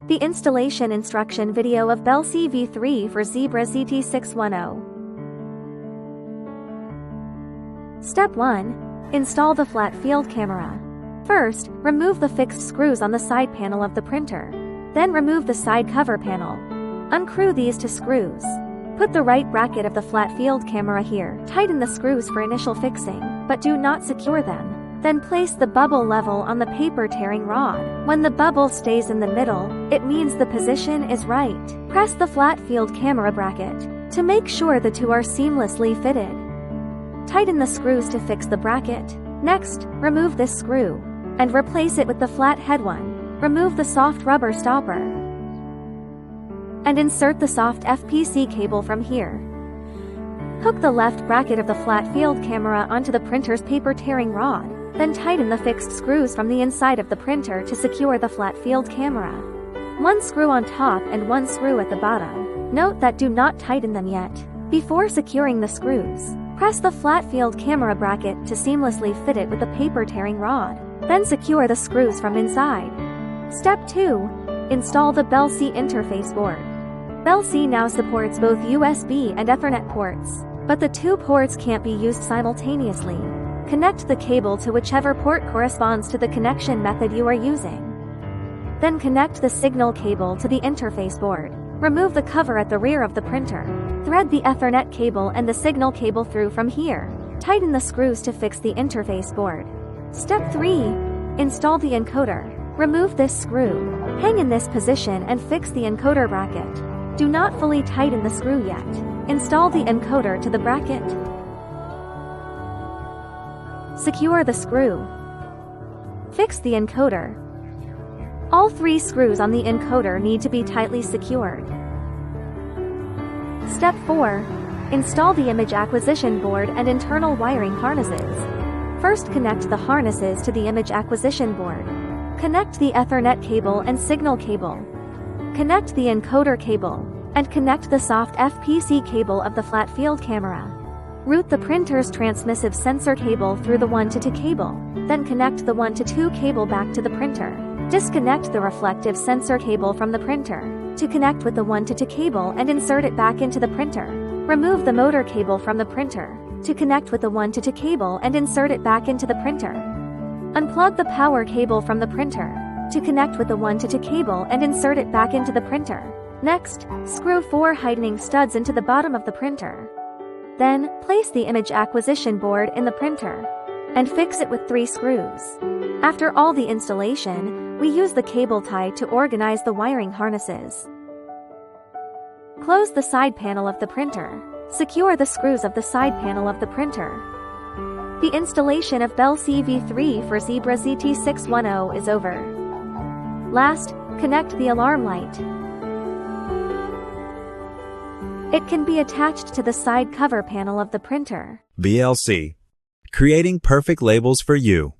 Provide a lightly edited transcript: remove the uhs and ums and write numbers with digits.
The installation instruction video of Belsea V3 for Zebra ZT610. Step 1. Install the flat field camera. First, remove the fixed screws on the side panel of the printer. Then remove the side cover panel. Unscrew these two screws. Put the right bracket of the flat field camera here. Tighten the screws for initial fixing, but do not secure them. Then place the bubble level on the paper tearing rod. When the bubble stays in the middle, it means the position is right. Press the flat field camera bracket to make sure the two are seamlessly fitted. Tighten the screws to fix the bracket. Next, remove this screw and replace it with the flat head one. Remove the soft rubber stopper and insert the soft FPC cable from here. Hook the left bracket of the flat field camera onto the printer's paper tearing rod. Then tighten the fixed screws from the inside of the printer to secure the flat field camera. One screw on top and one screw at the bottom. Note that do not tighten them yet. Before securing the screws, press the flat field camera bracket to seamlessly fit it with the paper tearing rod. Then secure the screws from inside. Step 2. Install the Belsea interface board. Belsea now supports both USB and Ethernet ports, but the two ports can't be used simultaneously. Connect the cable to whichever port corresponds to the connection method you are using. Then connect the signal cable to the interface board. Remove the cover at the rear of the printer. Thread the Ethernet cable and the signal cable through from here. Tighten the screws to fix the interface board. Step 3. Install the encoder. Remove this screw. Hang in this position and fix the encoder bracket. Do not fully tighten the screw yet. Install the encoder to the bracket. Secure the screw. Fix the encoder. All 3 screws on the encoder need to be tightly secured. Step 4. Install the image acquisition board and internal wiring harnesses. First, connect the harnesses to the image acquisition board. Connect the Ethernet cable and signal cable. Connect the encoder cable, and connect the soft FPC cable of the flat field camera. Route the printer's transmissive sensor cable through the 1-to-2 cable, then connect the 1-to-2 cable back to the printer. Disconnect the reflective sensor cable from the printer to connect with the 1-to-2 cable and insert it back into the printer. Remove the motor cable from the printer to connect with the 1-to-2 cable and insert it back into the printer. Unplug the power cable from the printer to connect with the 1-to-2 cable and insert it back into the printer. Next, screw 4 heightening studs into the bottom of the printer. Then, place the image acquisition board in the printer and fix it with 3 screws. After all the installation, we use the cable tie to organize the wiring harnesses. Close the side panel of the printer. Secure the screws of the side panel of the printer. The installation of Belsea V3 for Zebra ZT610 is over. Last, connect the alarm light. It can be attached to the side cover panel of the printer. BLC. Creating perfect labels for you.